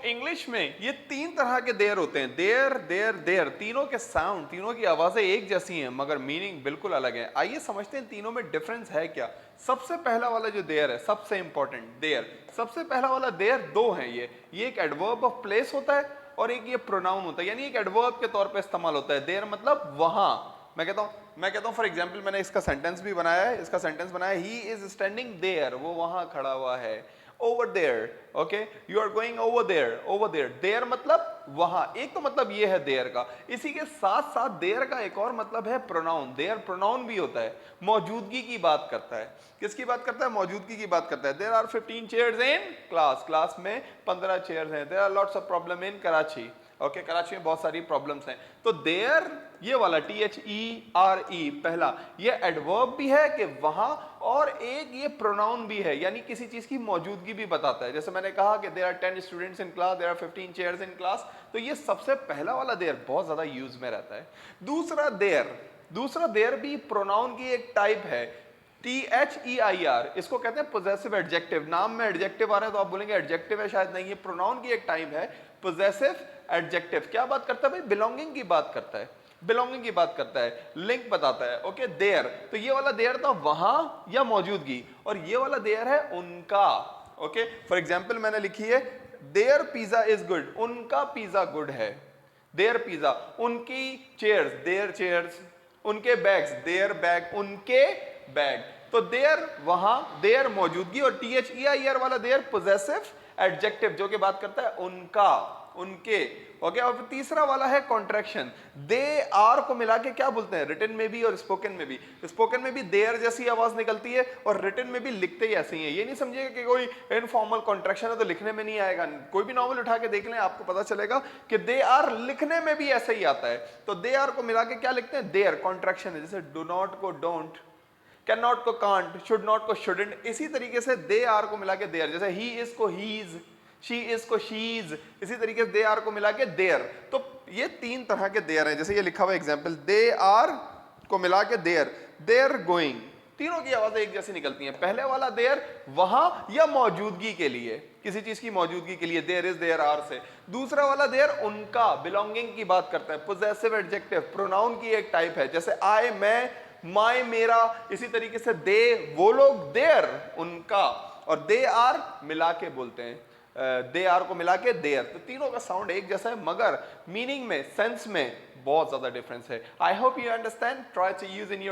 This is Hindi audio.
इंग्लिश में ये तीन तरह के देयर होते हैं, देयर देयर देयर। तीनों के साउंड, तीनों की आवाजें एक जैसी हैं मगर मीनिंग बिल्कुल अलग है। आइए समझते हैं तीनों में डिफरेंस है क्या। सबसे पहला वाला जो देयर है, सबसे इंपॉर्टेंट देयर, सबसे पहला वाला देयर दो है। ये एक एडवर्ब ऑफ प्लेस होता है और एक ये प्रोनाउन होता है, यानी एक एडवर्ब के तौर पे इस्तेमाल होता है। देयर मतलब वहां। मैं कहता हूं फॉर एग्जाम्पल, मैंने इसका सेंटेंस भी बनाया है, इसका सेंटेंस बनाया, ही इज स्टैंडिंग देयर, वो वहां खड़ा हुआ है। Over there, okay, you are going over there, over there. There मतलब वहां, एक तो मतलब ये है देयर का। इसी के साथ साथ देयर का एक और मतलब है प्रोनाउन। देयर प्रोनाउन भी होता है, मौजूदगी की बात करता है। किसकी बात करता है? मौजूदगी की बात करता है। There are 15 chairs in class, class में 15 चेयर्स हैं। There are lots of problem in Karachi, okay, Karachi में बहुत सारी प्रॉब्लम्स हैं। तो देयर, ये वाला THERE पहला, ये एडवर्ब भी है कि वहां, और एक ये प्रोनाउन भी है, यानी किसी चीज की मौजूदगी भी बताता है। जैसे मैंने कहा कि there are 10 students in class, there are 15 chairs in class, तो ये सबसे पहला वाला देयर बहुत ज्यादा यूज में रहता है। दूसरा देयर भी प्रोनाउन की एक टाइप है, THEIR, इसको कहते हैं पोजेसिव एडजेक्टिव। नाम में एडजेक्टिव आ रहा है तो आप बोलेंगे एडजेक्टिव है, शायद नहीं, ये प्रोनाउन की एक टाइप है, पोजेसिव एडजेक्टिव। क्या बात करता है भाई? बिलोंगिंग की बात करता है, बिलोंगिंग की बात करता है, लिंक बताता है। ओके, देयर, तो ये वाला देयर था वहां या मौजूदगी, और ये वाला देयर है उनका। ओके, फॉर एग्जाम्पल मैंने लिखी है देयर पिज्जा इज गुड, उनका पिज्जा गुड है। देयर पिज्जा, उनकी चेयर्स, देयर चेयर्स, उनके बैग्स, देयर बैग, उनके बैग। तो देयर वहां, देयर मौजूदगी, और THEIR वाला देयर पोजेसिव एडजेक्टिव जो कि बात करता है उनका, उनके। ओके, और तीसरा वाला है कॉन्ट्रैक्शन। दे आर को मिला के क्या बोलते हैं? रिटन में भी और स्पोकन में भी। स्पोकन में भी देयर जैसी आवाज निकलती है और रिटन में भी लिखते ही ऐसे ही है। ये नहीं समझिएगा कि कोई इनफॉर्मल कॉन्ट्रैक्शन है तो लिखने में नहीं आएगा। कोई भी नॉवल उठा के देख लें, आपको पता चलेगा कि दे आर लिखने में भी ऐसे ही आता है। तो दे आर को मिला के क्या लिखते हैं? देयर कॉन्ट्रैक्शन है। जैसे डू नॉट को डोंट, कैन नॉट को कांट, शुड नॉट को शुडंट। इसी तरीके से दे आर को मिला के देयर, जैसे ही इज को हीज, शी इज को शीज, इसी तरीके से दे आर को मिला के देयर। तो ये तीन तरह के देयर हैं। जैसे ये लिखा हुआ एग्जांपल, दे आर को मिला के देयर, देयर गोइंग, तीनों की आवाजें एक जैसी निकलती हैं। पहले वाला देयर वहां या मौजूदगी के लिए, किसी चीज की मौजूदगी के लिए, देयर इज देयर आर से। दूसरा वाला देयर उनका, बिलोंगिंग की बात करता है, पोजेसिव एडजेक्टिव, प्रोनाउन की एक टाइप है। जैसे आई, मैं, माय, मेरा, इसी तरीके से दे, वो लोग, देयर उनका, और दे आर मिला के बोलते हैं, दे आर को मिला के देयर। तो तीनों का साउंड एक जैसा है मगर मीनिंग में, सेंस में बहुत ज्यादा डिफरेंस है। I hope you understand, try to use in your